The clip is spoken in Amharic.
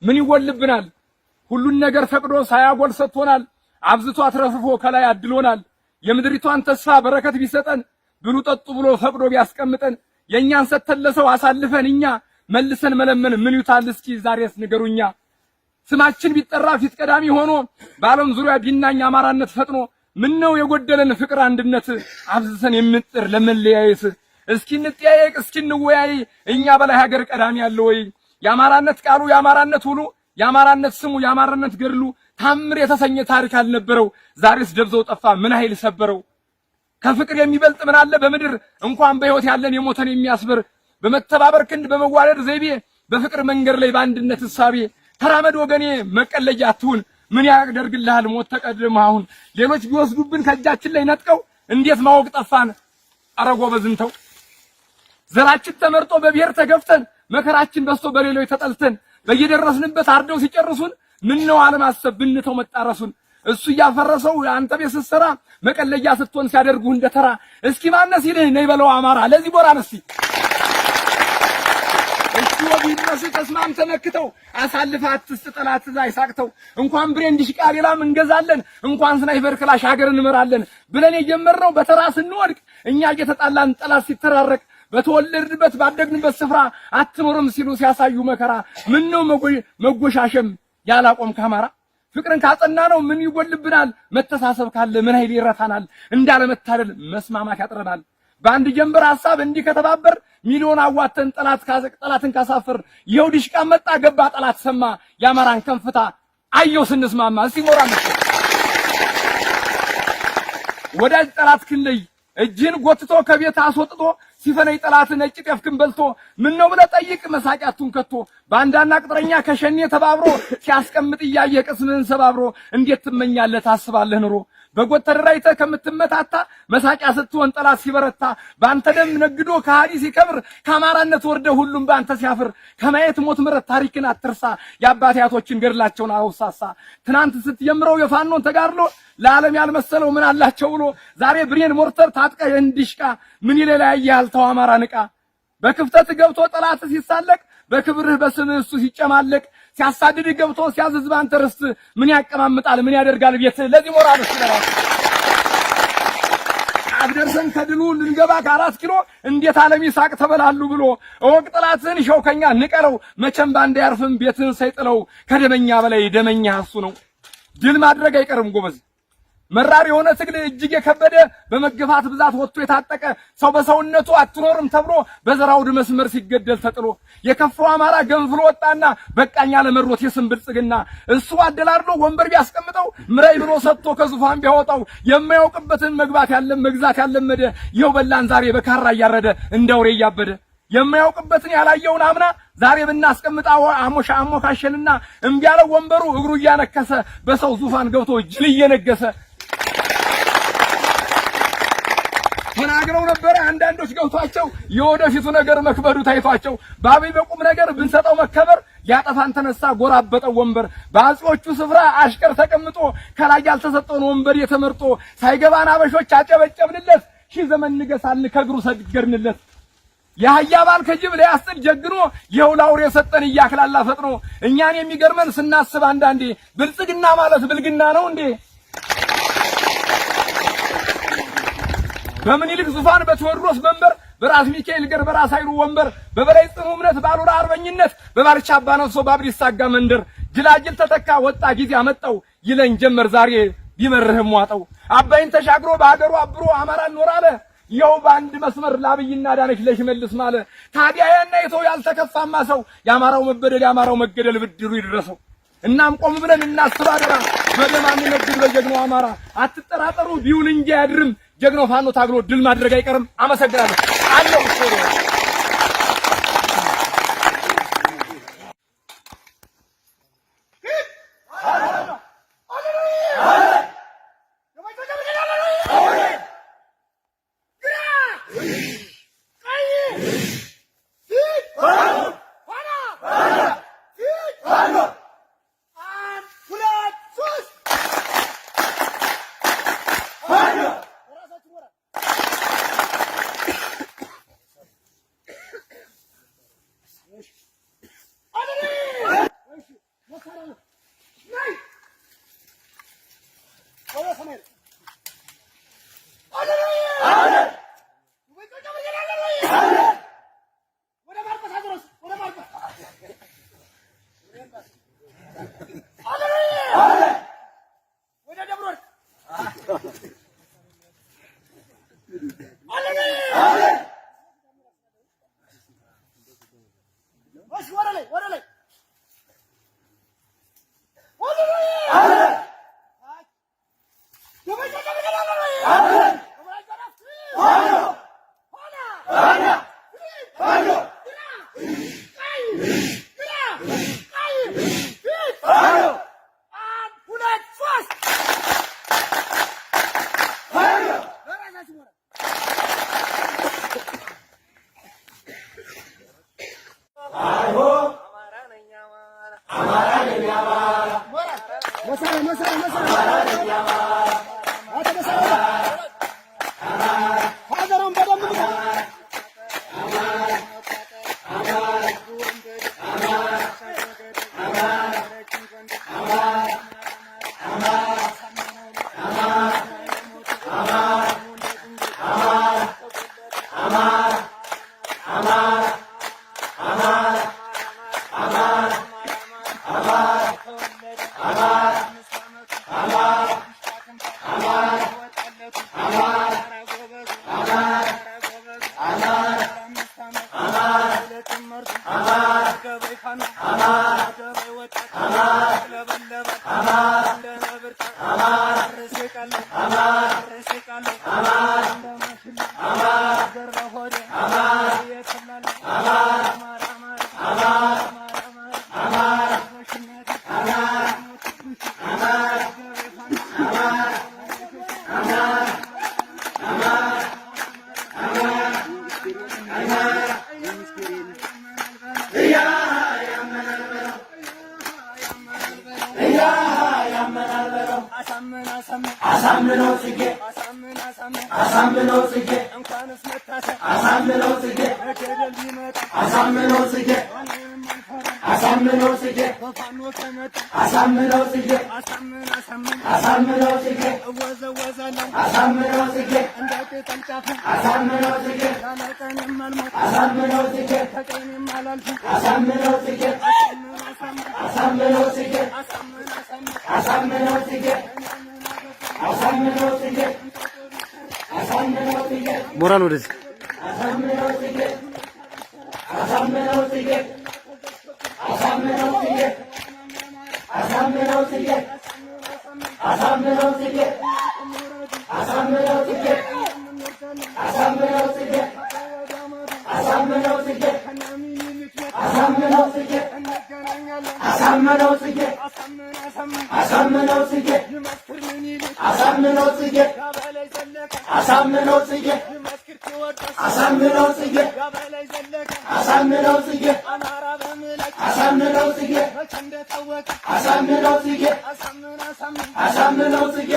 ምን ይወልብናል? ሁሉን ነገር ፈቅዶ ሳያጎል ሰጥቶናል። አብዝቶ አትረፍፎ ከላይ አድሎናል። የምድሪቷን ተስፋ በረከት ቢሰጠን ብሉ ጠጡ ብሎ ፈቅዶ ቢያስቀምጠን የኛን ሰተን ለሰው አሳልፈን እኛ መልሰን መለመን ምን ይውታል እስኪ ዛሬስ ንገሩኛ። ስማችን ቢጠራ ፊት ቀዳሚ ሆኖ በዓለም ዙሪያ ቢናኝ አማራነት ፈጥኖ ምን ነው የጎደለን ፍቅር አንድነት አብዝተን የምንጥር ለመለያየት እስኪ እንጠያየቅ እስኪ እንወያይ እኛ በላይ ሀገር ቀዳሚ ያለው ወይ የአማራነት ቃሉ የአማራነት ሁሉ የአማራነት ስሙ የአማራነት ገድሉ ታምር የተሰኘ ታሪክ አልነበረው ዛሬስ ደብዘው ጠፋ ምን ኃይል ሰበረው ከፍቅር የሚበልጥ ምን አለ በምድር እንኳን በህይወት ያለን የሞተን የሚያስበር በመተባበር ክንድ በመዋደድ ዘይቤ በፍቅር መንገድ ላይ በአንድነት ሐሳቤ ተራመድ ወገኔ መቀለጃ አትሁን ምን ያደርግልሃል ሞት ተቀድመህ አሁን ሌሎች ቢወስዱብን ከእጃችን ላይ ነጥቀው እንዴት ማወቅ ጠፋን አረጎ በዝንተው ዘራችን ተመርጦ በብሔር ተገፍተን መከራችን በስቶ በሌሎች ተጠልተን በየደረስንበት አርደው ሲጨርሱን ምን ነው አለማሰብ ብንተው መጣረሱን እሱ ያፈረሰው አንተ ቤት ስትሰራ መቀለጃ ስትሆን ሲያደርጉ እንደተራ እስኪ ማነስ ይልህ ነይ በለው አማራ ለዚህ ቦራ ነሲ እሱ ወቢነሱ ተስማም ተመክተው አሳልፋት ተስጠላት ሳይሳቅተው እንኳን ብሬንዲሽ ቃሌላም እንገዛለን እንኳን ስናይፐር ክላሽ ሀገር እንመራለን ብለን የጀመርነው በተራ ስንወድቅ እኛ እየተጣላን ጠላት ሲተራረቅ በተወለድንበት ባደግንበት ስፍራ አትኖርም ሲሉ ሲያሳዩ መከራ ምን ነው መጎሻሸም ያላቆም ካማራ ፍቅርን ካጸና ነው ምን ይጎልብናል መተሳሰብ ካለ ምን ኃይል ይረታናል እንዳለ መታደል መስማማት ያጥረናል በአንድ ጀንበር ሐሳብ እንዲህ ከተባበር ሚሊዮን አዋተን ጠላትን ካሳፈር ይኸው ዲሽቃ መጣ ገባ ጠላት ሰማ ያማራን ከንፍታ አየው ስንስማማ ሲሞራ ነው ወዳጅ ጠላት ክንለይ እጅን ጎትቶ ከቤት አስወጥቶ ሲፈነይ ጠላት ነጭ ጤፍክን በልቶ ምን ነው ብለ ጠይቅ መሳቂያቱን ከቶ ባንዳና ቅጥረኛ ከሸኔ ተባብሮ ሲያስቀምጥ ያየ ቅስምን ሰባብሮ እንዴት ትመኛለህ ታስባለህ ኑሮ በጎተራይተ ከምትመታታ መሳቂያ ስትሆን ጠላት ሲበረታ ባንተ ደም ነግዶ ከሃዲ ሲከብር ካማራነት ወርደ ሁሉም ባንተ ሲያፍር ከማየት ሞት ምረት ታሪክን አትርሳ የአባታቶችን ገድላቸውን አውሳሳ ትናንት ስትጀምረው የፋኖን ተጋድሎ ለዓለም ያልመሰለው ምን አላቸው ብሎ ዛሬ ብሬን ሞርተር ታጥቀ እንዲሽቃ ምን ይለያያል ተው አማራ ንቃ በክፍተት ገብቶ ጠላት ሲሳለቅ በክብርህ በስምህ እሱ ሲጨማለቅ ሲያሳድድ ገብቶ ሲያዝዝ ባንተ ርስት ምን ያቀማምጣል ምን ያደርጋል ቤት ለዚህ ሞራል ስለራስ አብደርሰን ከድሉ ልንገባ ከ4 ኪሎ እንዴት ዓለም ይሳቅ ተበላሉ ብሎ ወቅ ጠላትን ሸውከኛ ንቀለው መቼም ባንደ ያርፍም ቤትን ሳይጥለው ከደመኛ በላይ ደመኛ እሱ ነው ድል ማድረግ አይቀርም ጎበዝ መራር የሆነ ትግል እጅግ የከበደ በመገፋት ብዛት ወጥቶ የታጠቀ ሰው በሰውነቱ አትኖርም ተብሎ በዘራውድ መስመር ሲገደል ተጥሎ የከፋው አማራ ገንፍሎ ወጣና በቃኛ ለመሮት የስንብልጽግና እሱ አደላድሎ ወንበር ቢያስቀምጠው ምራይ ብሎ ሰጥቶ ከዙፋን ቢያወጣው የማያውቅበትን መግዛት ያለመደ ይኸው በላን ዛሬ በካራ እያረደ እንዳውሬ እያበደ የማያውቅበትን ያላየውን አምና ዛሬ ብናስቀምጣው አሞካሸንና እምቢ ያለው ወንበሩ እግሩ እያነከሰ በሰው ዙፋን ገብቶ ጅል እየነገሰ ተናግረው ነበር አንዳንዶች ገብቷቸው የወደፊቱ ነገር መክበዱ ታይቷቸው ባበይ በቁም ነገር ብንሰጠው መከበር ያጠፋን ተነሳ ጎራበጠው ወንበር በአጽዎቹ ስፍራ አሽከር ተቀምጦ ከላይ ያልተሰጠውን ወንበር የተመርጦ ሳይገባን አበሾች አጨበጨብንለት ሺህ ዘመን ንገሳልን ከእግሩ ሰግርንለት ያህያ ባል ከጅብ ላይ አስጥል ጀግኖ የውላውር የሰጠን እያክላላ ፈጥኖ እኛን የሚገርመን ስናስብ አንዳንዴ ብልጽግና ማለት ብልግና ነው እንዴ በምኒልክ ዙፋን በቴዎድሮስ መንበር በራስ ሚካኤል ገር በራስ ኃይሉ ወንበር በበላይ ጽኑ እምነት ባሉራ አርበኝነት በባልቻ አባነሶ ባብዲስ አጋ መንደር ጅላጅል ተተካ ወጣ ጊዜ አመጣው ይለኝ ጀመር ዛሬ ቢመርህም ዋጠው አባይን ተሻግሮ በሀገሩ አብሮ አማራን ኖራለ ይኸው በአንድ መስመር ላብይና ዳነች ለሽመልስ ማለ ታዲያ ያናይቶ ያልተከፋማ ሰው ያማራው መበደል ያማራው መገደል ብድሩ ይድረሰው እናም ቆም ብለን እናስተባደራ በደማን ነግድ በጀግናው አማራ አትጠራጠሩ ቢውል እንጂ ያድርም ጀግናው ፋኖ ታግሎ ድል ማድረግ አይቀርም አመሰግናለሁ አለው አሳምነው ጽጌ አሳምነው ጽጌ አሳምነው ጽጌ አሳምነው ጽጌ አሳምነው ጽጌ አሳምነው ጽጌ አሳምነው ጽጌ አሳምነው ጽጌ አሳምነው ጽጌ አሳምነው ጽጌ አሳምነው ጽጌ አሳምነው ጽጌ አሳምነው ጽጌ አሳምነው ጽጌ አሳምነው ጽጌ ሞራል ወደዚህ አሳምነው ጽጌ አሳምነው ጽጌ አሳምነው ጽጌ አሳምነው ጽጌ አሳምነው ጽጌ አሳምነው ጽጌ አሳምነው ጽጌ አሳምነው ጽጌ አሳምነው ጽጌ አሳምነው ጽጌ አሳምነው ጽጌ አሳምነው ጽጌ አሳምነው ጽጌ አሳምነው ጽጌ አሳምነው ጽጌ አሳምነው ጽጌ አሳምነው ጽጌ አሳምነው ጽጌ